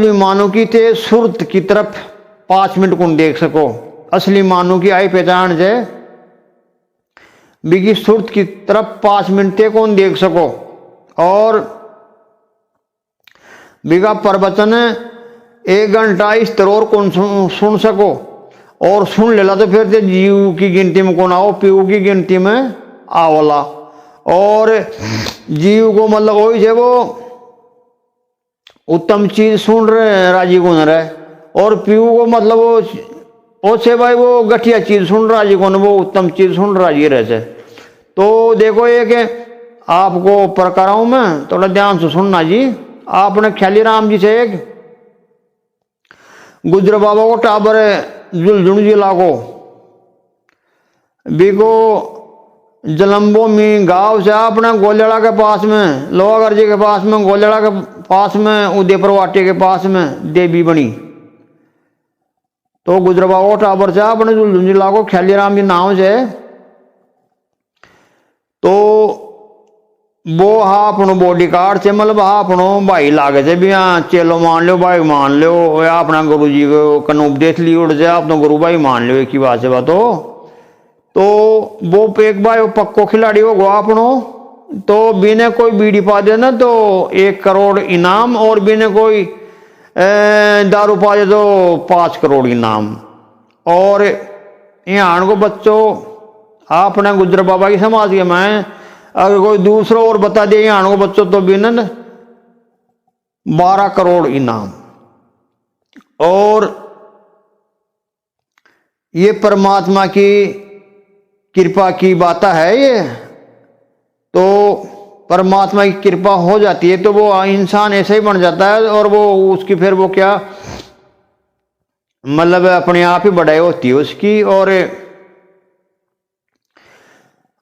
मानू की थे सुरत की तरफ 5 मिनट कौन देख सको। असली मानू की आई पहचान है बिगी सुरत की तरफ 5 मिनट थे कौन देख सको। और बिगा प्रवचन 1 घंटा इस तरह कौन सुन सको। और सुन लेला तो फिर जीव की गिनती में कौन आओ, पीऊ की गिनती में आवला। और जीव को मतलब वही है वो उत्तम चीज सुन रहे राजी कौन रहे। और पीऊ को मतलब वो से भाई वो घटिया चीज सुन राजी कौन, वो उत्तम चीज सुन राजी रहे। तो देखो ये कि आपको प्रकारों में थोड़ा ध्यान से सुनना जी। आपने ख्याली राम जी से एक गुजर बाबा को टाबर झुंझुन जिला को बिको जलम्बो में गांव से अपने गोलेड़ा के पास में, लोहागढ़ जी के पास में, गोलेड़ा के पास में, उदयपुर वाटी के पास में देवी बनी। तो गुजरबाओ टाबर से अपने झुंझुनू जिला को ख्यालीराम जी नाम से। तो वो हाँ अपनो बॉडी कार्ड से मतलब हाँ अपनो भाई लागे से भी हाँ चेलो मान लो, भाई मान लो, या अपना गुरु जी को कन उपदेश ली उड़ जाए अपना गुरु भाई मान लो, एक ही बात से बात हो। तो वो एक भाई वो पक्को खिलाड़ी होगा अपनो। तो बिना कोई बीड़ी पा दे ना तो 1 करोड़ इनाम, और बिना कोई दारू पा दे तो 5 करोड़ इनाम। और यहाँ को बच्चों अपने गुजर बाबा की समाज के मैं अगर कोई दूसरा और बता दे यहाँ को बच्चों तो बिना 12 करोड़ इनाम। और ये परमात्मा की कृपा की बात है ये। तो परमात्मा की कृपा हो जाती है तो वो इंसान ऐसे ही बन जाता है, और वो उसकी फिर वो क्या मतलब अपने आप ही बढ़ाई होती है उसकी। और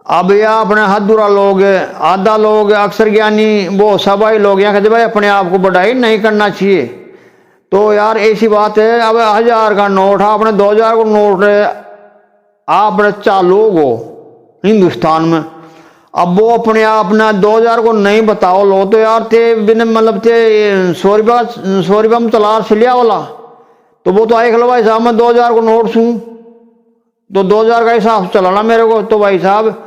अब या अपने हदुरा लोग, आधा लोग, अक्सर ज्ञानी वो सभी लोग यहाँ कहते भाई अपने आप को बढ़ाई नहीं करना चाहिए। तो यार ऐसी बात है, अब 1000 का नोट है, अपने 2000 को नोट आप चालू हो हिंदुस्तान में, अब वो अपने आप ना 2000 को नहीं बताओ लो तो यार थे बिना मतलब थे 100 रुपया में चला सिलिया वाला। तो वो तो आए खलो भाई साहब मैं 2000 को नोट सूँ तो 2000 का हिसाब चलाना मेरे को। तो भाई साहब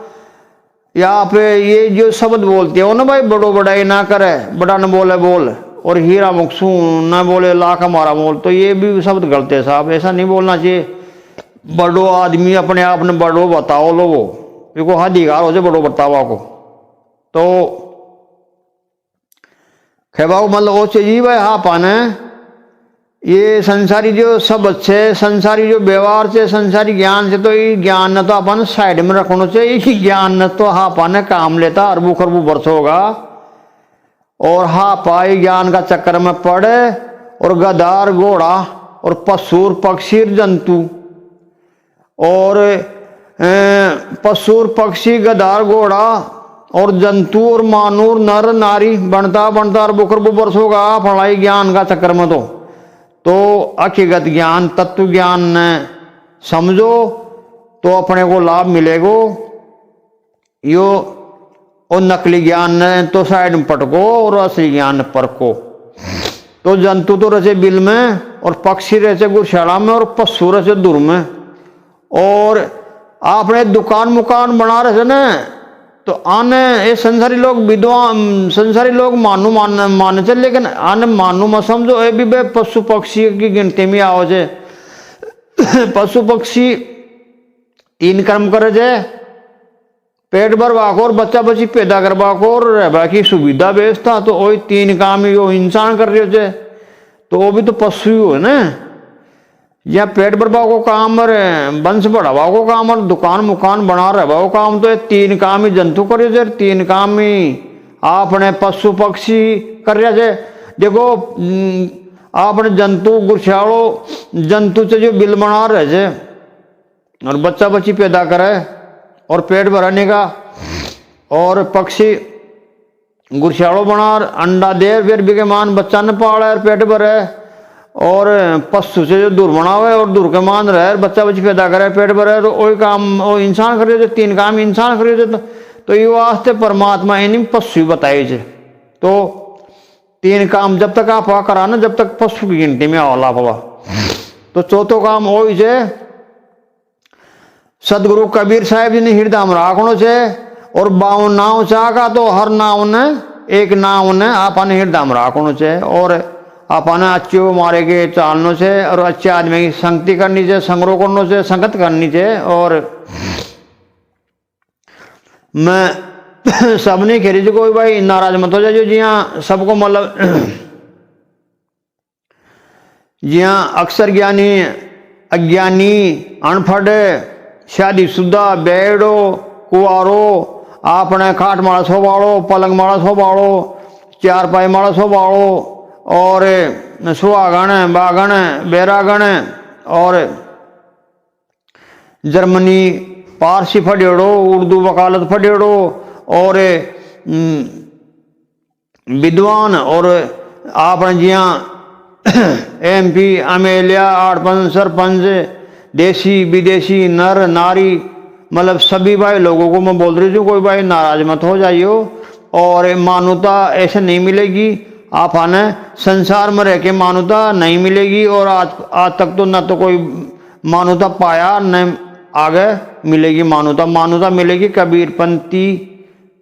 यहाँ पे ये जो शब्द बोलते हो ना भाई, बड़ो बड़ाई ना करे, बड़ा न बोले बोल, और हीरा मुक्सू न बोले लाख हमारा मोल, तो ये भी शब्द गलत है साहब, ऐसा नहीं बोलना चाहिए। बड़ो आदमी अपने आप ने बड़ो बताओ लो, वो अधिकार हो जाए बड़ो बतावा को। तो खेबाऊ मतलब वो चाहिए भाई हाँ पाने ये संसारी जो सब अच्छे, संसारी जो व्यवहार से, संसारी ज्ञान से, तो ये ज्ञान न तो अपन साइड में रखना चाहिए। ये ज्ञान न तो हाँ पाने काम लेता अरबू खरबू वर्ष होगा, और हाँ पाए ज्ञान का चक्कर में पड़े, और गधार घोड़ा और पशुर पक्षी जंतु, और पशुर पक्षी गधार घोड़ा और जंतु और मानूर नर नारी बनता बनता अरबू खरबू वर्ष होगा पढ़ाई ज्ञान का चक्कर में। तो हकीकत ज्ञान तत्व ज्ञान ने समझो तो अपने को लाभ मिलेगो। यो और नकली ज्ञान ने तो साइड में पटको और असली ज्ञान परको। तो जंतु तो रचे बिल में, और पक्षी रचे गुरशाला में, और पशु रचे दूर में। और आपने दुकान मुकान बना रहे ना तो आने ये संसारी लोग विद्वान, संसारी लोग मानू माने चले, लेकिन आने मानू मत समझो, ये भी पशु पक्षी की गिनती में आओ जे। पशु पक्षी 3 कर्म करे जे, पेट भरवा को और बच्चा बच्ची पैदा करवा को और रहबा की सुविधा व्यवस्था, तो वही 3 काम यो इंसान कर रहे हो। तो वो भी तो पशु ही हो ना, या पेट भरवा को काम और वंश बढ़ावा को काम और दुकान मुकान बना रहा वो काम, तो ये 3 काम ही जंतु कर रहे, 3 काम ही आपने पशु पक्षी कर रहे। देखो आपने जंतु गुरछाड़ो जंतु से जो बिल बना रहे और बच्चा बच्ची पैदा करे और पेट भराने का, और पक्षी गुरछाड़ो बना अंडा दे फिर विमान बच्चा न पाले और पेट भरे, और पशु से जो दूर बना हुआ है और दूर के मान रहे बच्चा बच्ची पैदा करे पेट भरे, तो वही काम वो इंसान करे जो 3 काम इंसान करे। तो ये वास्ते परमात्मा इन पशु बताए जे। तो 3 काम जब तक आप करा ना जब तक पशु की गिनती में आवला हुआ। तो चौथो काम हो जे सदगुरु कबीर साहब जी ने हृदय में राखनो से, और 52 नाव चाह का तो हर नाव ने एक नाव ने आपने हृदय में राखनो से, और अपना अच्छे मारे के चालने से, और अच्छे आदमी की संगति करनी चाहिए, संग्रह करने से, संगत करनी चाहिए। और मैं सब नहीं खेरी कोई भाई नाराज मत हो जाए, जो जी हाँ सबको मतलब जी हाँ अक्सर ज्ञानी अज्ञानी अनपढ़ शादीशुदा बेड़ो कुआरो आपने खाट माड़ा सोबाड़ो, पलंग माड़ा सोबाड़ो, 4 पाई माड़ा सोबाड़ो, और सुहागण बागण बैरागण और जर्मनी पारसी फड़ेड़ो, उर्दू वकालत फड़ेड़ो, और विद्वान और आपने जिया MP MLA 8 सरपंच, देसी विदेशी नर नारी, मतलब सभी भाई लोगों को मैं बोल रही हूँ, कोई भाई नाराज मत हो जाइयो। और मान्यता ऐसे नहीं मिलेगी, आप आने संसार में रह के मान्यता नहीं मिलेगी। और आज तक तो न तो कोई मान्यता पाया, न आगे मिलेगी मान्यता। मान्यता मिलेगी कबीरपंथी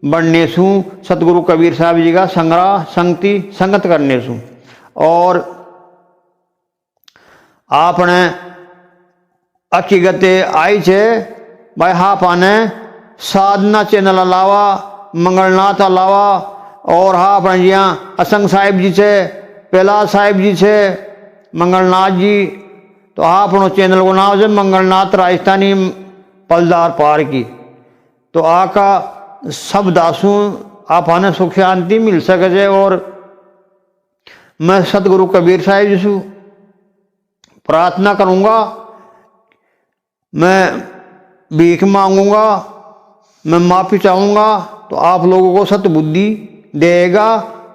बनने सु, सतगुरु कबीर साहब जी का संग्रह संगति संगत करने सु। और आपने हकीकत आई छे भाई, हाँ पाने साधना चैनल अलावा, मंगलनाथ अलावा, और हाँ अपने जिया असंग साहिब जी छे, पहला साहिब जी छे, मंगलनाथ जी, तो हाँ अपनो चैनल को नाम है मंगलनाथ राजस्थानी पलदार पार की। तो आका सब दासों आप आने सुख शांति मिल सके। और मैं सतगुरु कबीर साहिब जी से प्रार्थना करूँगा, मैं भीख मांगूंगा, मैं माफी चाहूँगा, तो आप लोगों को सतबुद्धि देगा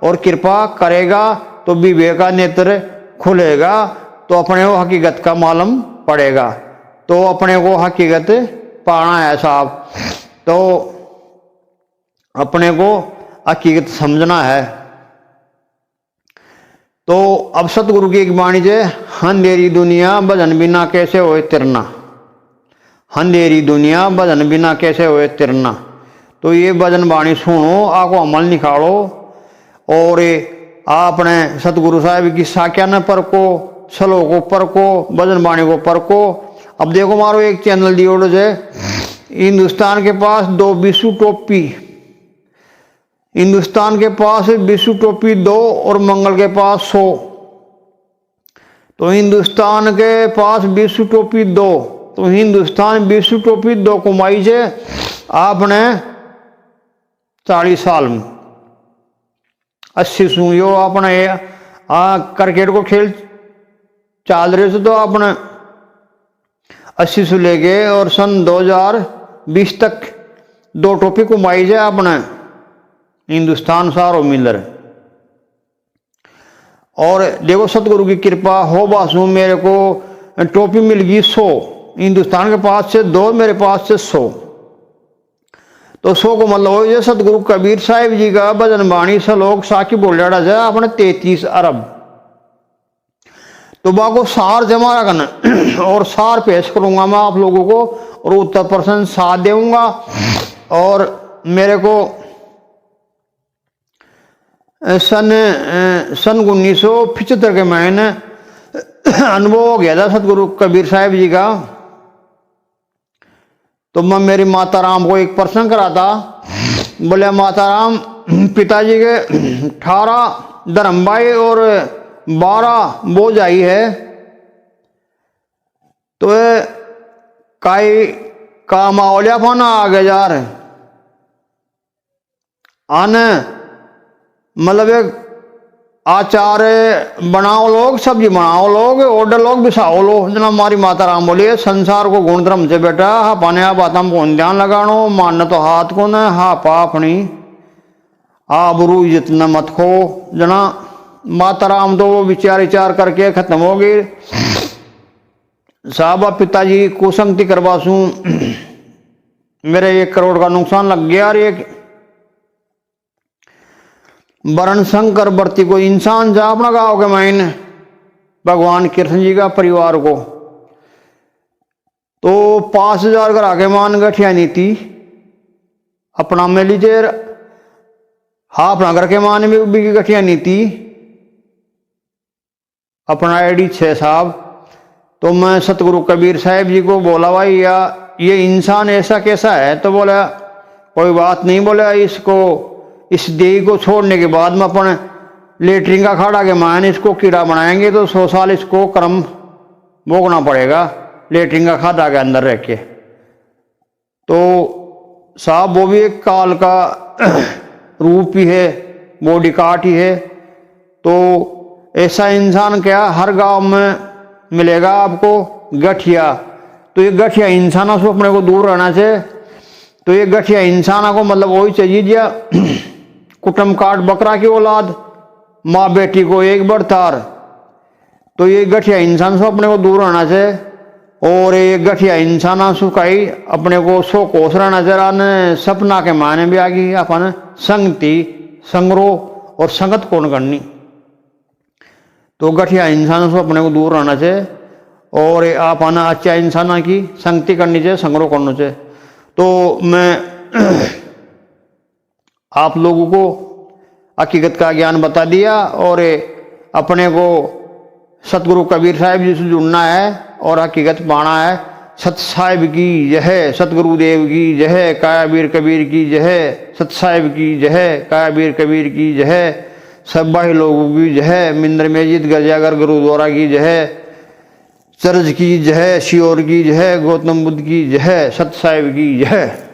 और कृपा करेगा, तो विवेक का नेत्र खुलेगा, तो अपने को हकीकत का मालूम पड़ेगा। तो अपने को हकीकत पाना है साहब, तो अपने को हकीकत समझना है। तो अब सतगुरु की एक वाणी है, अंधेरी दुनिया भजन बिना कैसे होए तिरना, अंधेरी दुनिया भजन बिना कैसे होए तिरना। तो ये भजन वाणी सुनो, आपको अमल निकालो, और आपने सतगुरु साहब की साख्या न परको, श्लोकों परको, भजन वाणी को परको। अब देखो मारो एक चैनल दियो है, हिंदुस्तान के पास 2 विश्व टोपी, हिंदुस्तान के पास विश्व टोपी 2 और मंगल के पास 100। तो हिंदुस्तान के पास विश्व टोपी 2, तो हिंदुस्तान विश्व टोपी 2 कमाई से आपने 40 साल में 80 सू यो अपने क्रिकेट को खेल चाल रहे थे, तो आपने 80 से लेके और सन 2020 तक 2 टोपी कमाई से आपने हिंदुस्तान सारो मिलर। और देखो सतगुरु की कृपा हो बासु, मेरे को टोपी मिल गई 100, हिंदुस्तान के पास से 2, मेरे पास से 100। तो 100 को मतलब हो सतगुरु कबीर साहिब जी का भजन वाणी श्लोक साखी बोल रहा है आपने 33 अरब। तो बाको सार जमा रखना और सार पेश करूंगा मैं आप लोगों को, और उत्तर प्रश्न साथ दूंगा। और मेरे को सन 1975 के महीने अनुभव हो गया था सतगुरु कबीर साहिब जी का। तो मैं मेरी माता राम को एक प्रश्न करा था, बोले माता राम, पिताजी के 18 धर्म भाई और 12 बोझ आई है, तो काई काम आवलिया पाना आगे जा रहे आने, मतलब एक आचार बनाओ लोग, सब्जी बनाओ लोग, ऑर्डर लोग बिसाओ लो। जना हमारी माता राम बोलिए, संसार को गुण धर्म से बेटा, हा पाने आ बात को ध्यान लगानो, मानना तो हाथ को न, हा पा अपनी आबरू इज्जत न मत खो। जना माता राम तो वो विचार करके खत्म हो गई। साहब पिताजी कुसंगति करवासू, मेरे 1 करोड़ का नुकसान लग गया। और एक वरण शंकर वर्ती को इंसान जा अपना गाँव के माइन भगवान कृष्ण जी का परिवार को, तो 5000 घर आगे मान गठिया नीति अपना में लीजिए, हाँ अपना घर के मान में भी गठिया नीति अपना ID 6 साहब। तो मैं सतगुरु कबीर साहिब जी को बोला भाई या ये इंसान ऐसा कैसा है, तो बोला कोई बात नहीं, बोला इसको इस देही को छोड़ने के बाद में अपन लेटरिन का खाड़ा के मान इसको कीड़ा बनाएंगे, तो 100 साल इसको कर्म भोगना पड़ेगा लेटरिन का खाड़ा के अंदर रह के। तो साहब वो भी एक काल का रूप ही है, बॉडी काट ही है। तो ऐसा इंसान क्या हर गांव में मिलेगा आपको गठिया। तो ये गठिया इंसानों से अपने को दूर रहना चाहिए। तो ये गठिया इंसानों को मतलब वही चाहिए जिया कुटुम काट बकरा की औलाद, माँ बेटी को एक बरतार। तो ये गठिया इंसान से अपने को दूर रहना चाहिए। और ये गठिया इंसान से कई अपने को सो कोस रहना चाहिए। सपना के मायने भी आ गई अपन संगति संग्रोह और संगत कौन करनी। तो गठिया इंसान से अपने को दूर रहना चाहिए और अपन अच्छा इंसान की संगति करनी चाहिए, संग्रोह करना चाहिए। तो मैं आप लोगों को हकीकत का ज्ञान बता दिया और अपने को सतगुरु कबीर साहिब जी से जुड़ना है और हकीकत पाना है। सत साहिब की जय, सतगुरुदेव की जय, कायाबीर कबीर की जय, सत साहिब की जय, कायाबीर कबीर की जय, सब भाई लोगों की जय, मिंदर मस्जिद गर्जागर गुरुद्वारा की जय, चर्च की जय, शियोर की जय, गौतम बुद्ध की जय, सत साहिब की जय।